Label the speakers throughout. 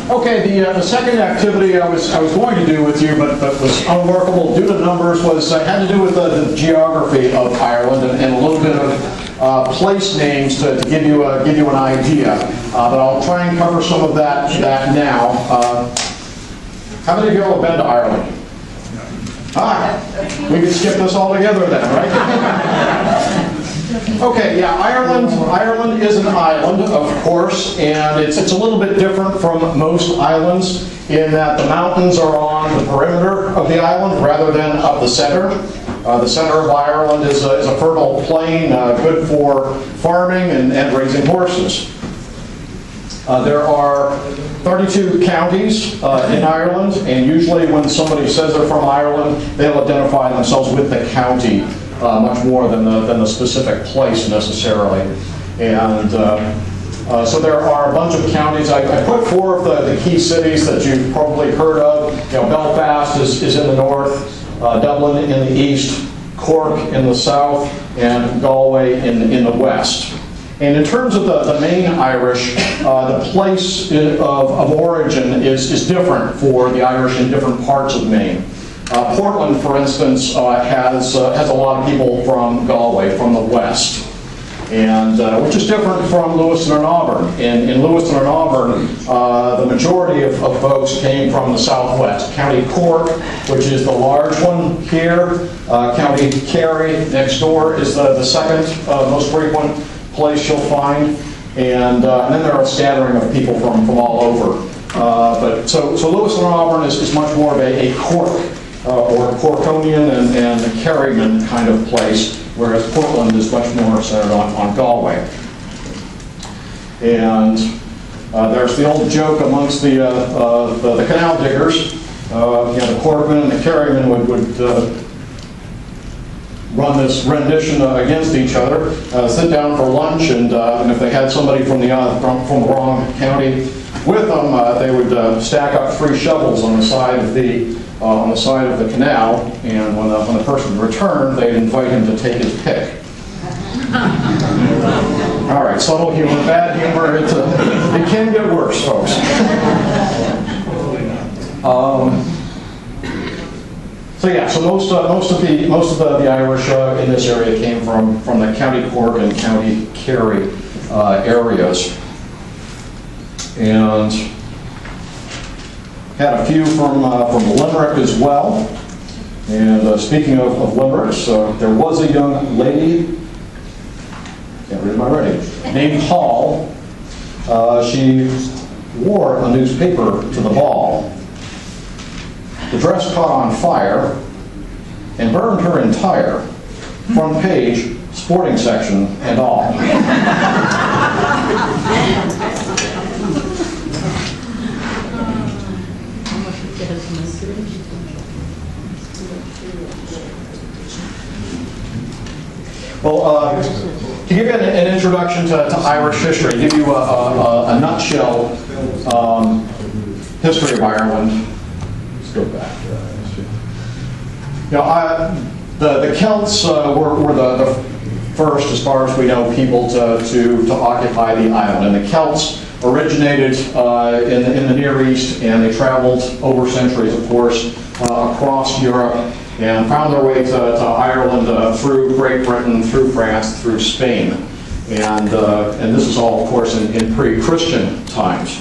Speaker 1: Okay, the second activity I was going to do with you, but was unworkable due to numbers, had to do with the geography of Ireland and a little bit of place names to give you an idea. But I'll try and cover some of that now. How many of you have been to Ireland? We can skip this all together then, right? Okay, yeah, Ireland is an island, of course, and it's a little bit different from most islands in that the mountains are on the perimeter of the island rather than up the center. The center of Ireland is a fertile plain, good for farming and raising horses. There are 32 counties in Ireland, and usually when somebody says they're from Ireland, they'll identify themselves with the county much more than the specific place necessarily. And so there are a bunch of counties. I put four of the key cities that you've probably heard of. Belfast is in the north, Dublin in the east, Cork in the south, and Galway in the west. And in terms of the main Irish, the place of origin is different for the Irish in different parts of Maine. Portland, for instance, has a lot of people from Galway, from the west, and which is different from Lewiston and Auburn. In Lewiston and Auburn, the majority of folks came from the southwest. County Cork, which is the large one here, County Kerry next door is the second most frequent place you'll find, and then there are a scattering of people from all over. But so Lewiston and Auburn is much more of a Cork or Corkonian and Kerryman kind of place, whereas Portland is much more centered on Galway. And there's the old joke amongst the canal diggers. The Corkmen and the Kerrymen would run this rendition against each other, sit down for lunch, and if they had somebody from the wrong county with them, they would stack up 3 shovels on the side of the canal, and when the person returned, they'd invite him to take his pick. All right, subtle humor, bad humor, it can get worse, folks. So most of the Irish in this area came from the County Cork and County Kerry areas, and had a few from Limerick as well. And speaking of limericks, there was a young lady, can't read my writing, named Hall. She wore a newspaper to the ball. The dress caught on fire and burned her entire, front page, sporting section, and all. Well, to give you an introduction to Irish history, give you a nutshell history of Ireland. Let's go back. The Celts were the first, as far as we know, people to occupy the island. And the Celts originated in the Near East, and they traveled over centuries, of course, across Europe, and found their way to Ireland through Great Britain, through France, through Spain. And this is all, of course, in pre-Christian times.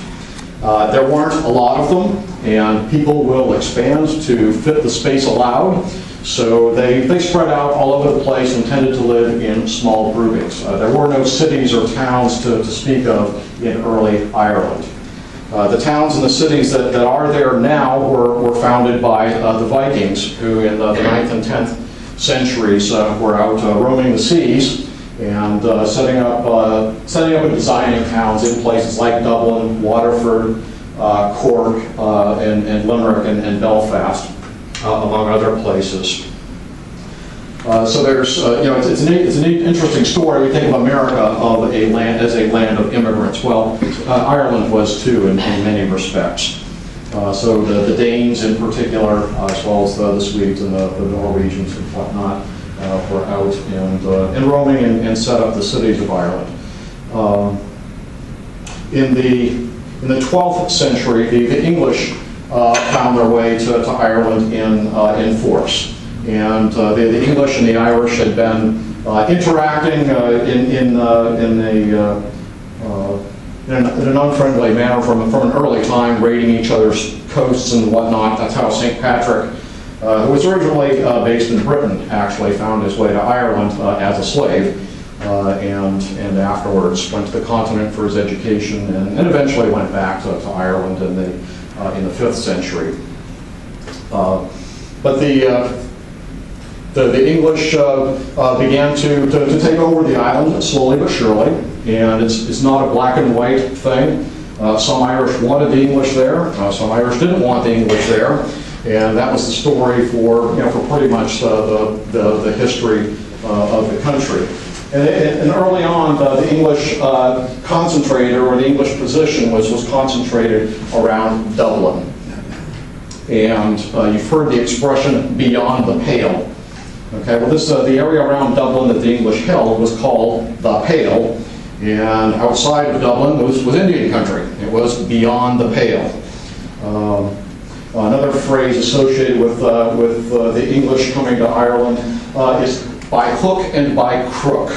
Speaker 1: There weren't a lot of them, and people will expand to fit the space allowed. So they spread out all over the place and tended to live in small groupings. There were no cities or towns to speak of in early Ireland. The towns and the cities that are there now were founded by the Vikings, who in the 9th and 10th centuries were out roaming the seas and setting up and designing towns in places like Dublin, Waterford, Cork, and Limerick and Belfast, among other places. So there's, it's an interesting story. We think of America as a land of immigrants. Well, Ireland was too in many respects. So the Danes in particular, as well as the Swedes and the Norwegians and whatnot, were out and roaming and set up the cities of Ireland. In the In the 12th century, the English found their way to Ireland in force. And the English and the Irish had been interacting in an unfriendly manner from an early time, raiding each other's coasts and whatnot. That's how St. Patrick, who was originally based in Britain, actually found his way to Ireland as a slave, and afterwards went to the continent for his education, and eventually went back to Ireland in the 5th century. But the English began to take over the island slowly but surely, and it's not a black and white thing. Some Irish wanted the English there, some Irish didn't want the English there, and that was the story for pretty much the history of the country. And early on, the English concentrated, or the English position was concentrated around Dublin. And you've heard the expression "beyond the Pale." Okay, well, the area around Dublin that the English held was called the Pale, and outside of Dublin was Indian country. It was beyond the Pale. Another phrase associated with the English coming to Ireland is by hook and by crook.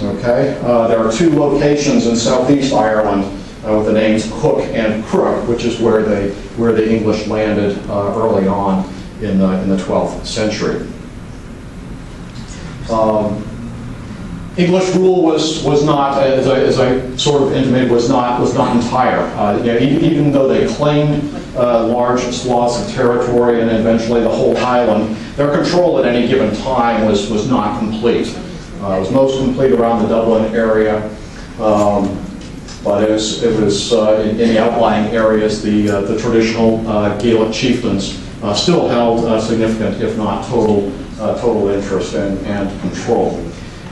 Speaker 1: Okay, there are two locations in southeast Ireland with the names Hook and Crook, which is where the English landed early on in the 12th century. English rule was not, as I sort of intimated, was not entire. Even though they claimed large swaths of territory and eventually the whole island, their control at any given time was not complete. It was most complete around the Dublin area, but it was in the outlying areas, the traditional Gaelic chieftains still held significant, if not total interest and control.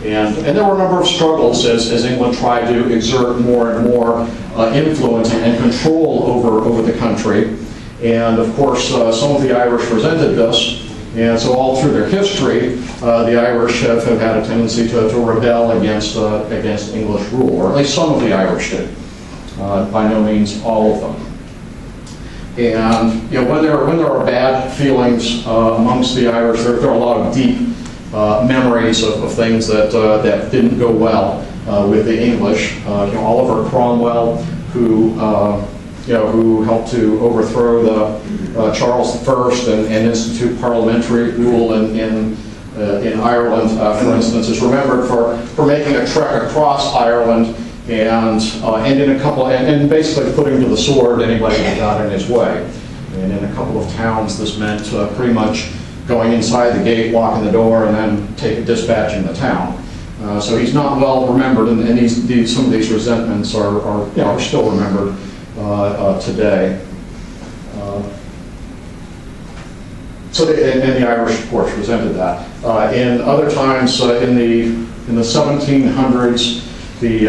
Speaker 1: And there were a number of struggles as England tried to exert more and more influence and control over the country. And of course, some of the Irish resented this. And so all through their history, the Irish have had a tendency to rebel against English rule, or at least some of the Irish did. By no means all of them. And when there are bad feelings amongst the Irish, there are a lot of deep memories of things that didn't go well with the English. Oliver Cromwell, who helped to overthrow the Charles I and institute parliamentary rule in Ireland, for instance, is remembered for making a trek across Ireland and basically putting to the sword anybody that got in his way. And in a couple of towns, this meant pretty much going inside the gate, locking the door, and then dispatching the town. So he's not well remembered, and some of these resentments are still remembered today. And the Irish, of course, resented that. In other times, in the 1700s, the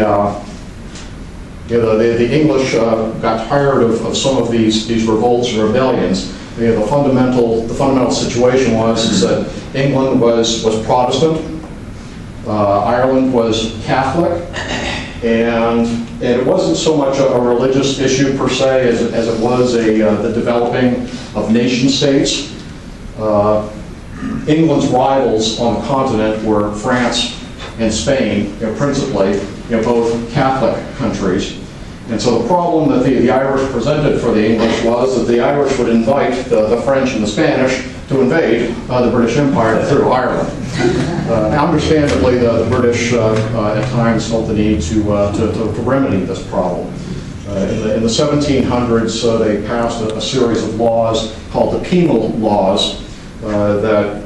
Speaker 1: English got tired of some of these revolts and rebellions. The fundamental situation was that England was Protestant, Ireland was Catholic, and it wasn't so much a religious issue per se as it was the developing of nation states. England's rivals on the continent were France and Spain, principally, both Catholic countries. And so the problem that the Irish presented for the English was that the Irish would invite the French and the Spanish to invade the British Empire through Ireland. Understandably, the British at times felt the need to remedy this problem. In the 1700s, they passed a series of laws called the penal laws that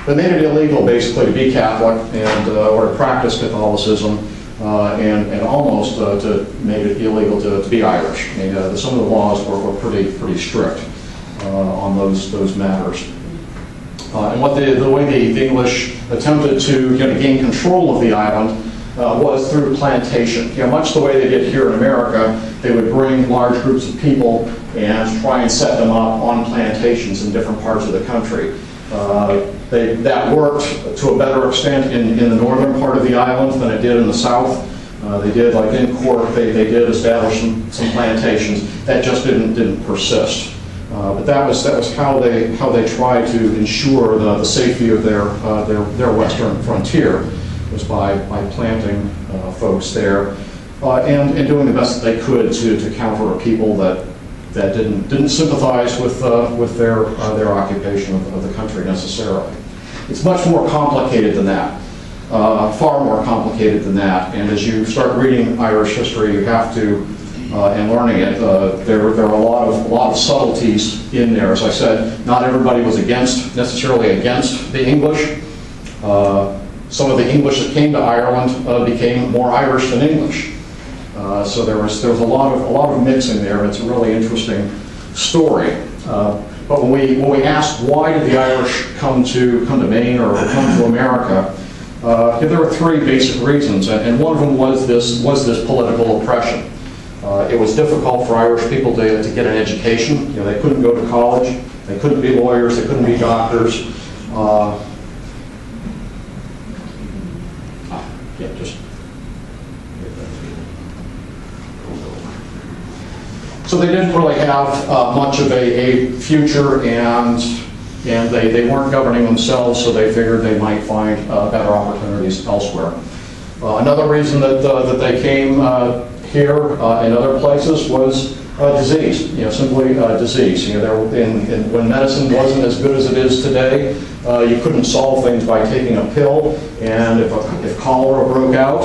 Speaker 1: made it illegal, basically, to be Catholic or to practice Catholicism, and almost made it illegal to be Irish. Some of the laws were pretty strict on those matters. And the way the English attempted to gain control of the island was through plantation. Much the way they did here in America, they would bring large groups of people and try and set them up on plantations in different parts of the country. That worked to a better extent in the northern part of the island than it did in the south. They did, like in Cork, they did establish some plantations. That just didn't persist. But that was how they tried to ensure the safety of their western frontier, was by planting folks there and doing the best that they could to counter a people that didn't sympathize with their occupation of the country necessarily. It's much more complicated than that. Far more complicated than that, and as you start reading Irish history, you have to, and learning it, there are a lot of subtleties in there. As I said, not everybody was necessarily against the English. Some of the English that came to Ireland became more Irish than English. So there was a lot of mixing there. It's a really interesting story. But when we ask why did the Irish come to Maine or come to America, there were three basic reasons, and one of them was this political oppression. It was difficult for Irish people to get an education. You know, they couldn't go to college, they couldn't be lawyers, they couldn't be doctors. So they didn't really have much of a future, and they weren't governing themselves, so they figured they might find better opportunities elsewhere. Another reason that they came here and other places was disease. You know, simply disease. You know, when medicine wasn't as good as it is today, you couldn't solve things by taking a pill. And if cholera broke out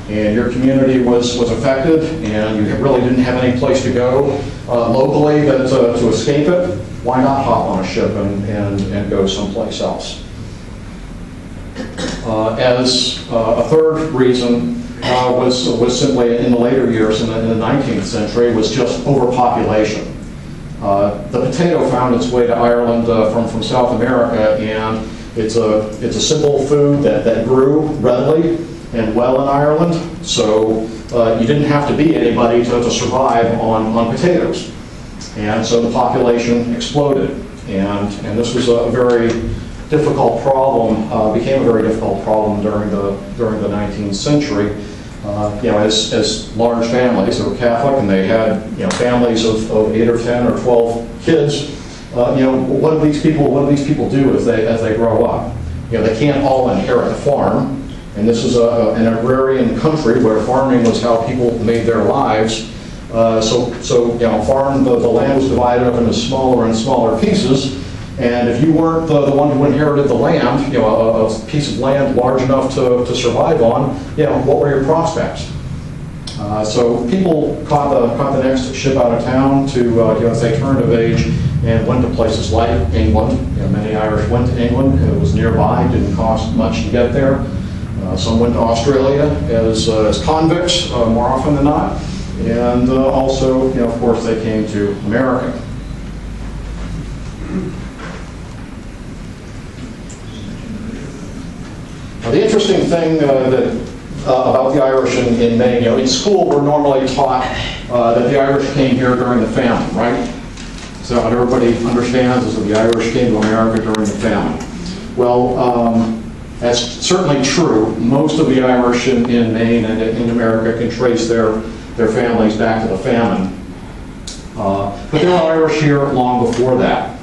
Speaker 1: and your community was affected, and you really didn't have any place to go locally to escape it, why not hop on a ship and go someplace else? As a third reason was simply in the later years in the 19th century was just overpopulation. The potato found its way to Ireland from South America, and it's a simple food that grew readily and well in Ireland, so you didn't have to be anybody to survive on potatoes. And so the population exploded, and this was a very difficult problem, became a very difficult problem during the 19th century. You know, as large families that were Catholic, and they had, you know, families of 8 or 10 or 12 kids. You know, what do these people do as they grow up? You know, they can't all inherit the farm, and this is an agrarian country where farming was how people made their lives. So you know, the land was divided up into smaller and smaller pieces, and if you weren't the one who inherited the land, you know, a piece of land large enough to survive on, you know, what were your prospects? So people caught the next ship out of town to, you know, as they turned of age, and went to places like England. You know, many Irish went to England. It was nearby, didn't cost much to get there. Some went to Australia as convicts, more often than not. And also, you know, of course, they came to America. Now, the interesting thing about the Irish in Maine, you know, in school we're normally taught that the Irish came here during the famine, right? So what everybody understands is that the Irish came to America during the famine. Well, that's certainly true. Most of the Irish in Maine and in America can trace their families back to the famine. But there were Irish here long before that.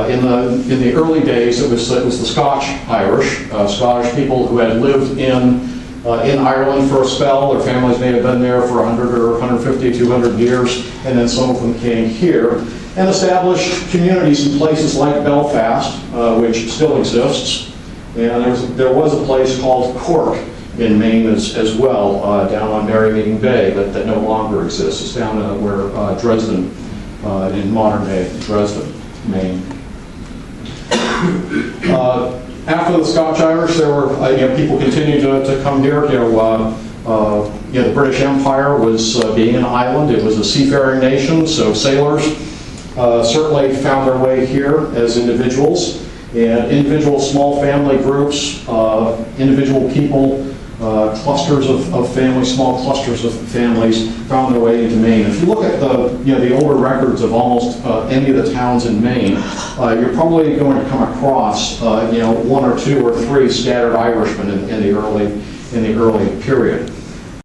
Speaker 1: In the early days, it was the Scotch Irish, Scottish people who had lived in Ireland for a spell. Their families may have been there for 100 or 150, 200 years, and then some of them came here and established communities in places like Belfast, which still exists. And there was a place called Cork in Maine as well, down on Merrymeeting Bay, that no longer exists. It's down where Dresden, in modern day Dresden, Maine. After the Scotch Irish, there were you know, people continued to come here. You know, the British Empire was being an island. It was a seafaring nation, so sailors certainly found their way here as individuals. And individual small family groups, individual people, clusters of families, small clusters of families found their way into Maine. If you look at the older records of almost any of the towns in Maine, you're probably going to come across one or two or three scattered Irishmen in the early period.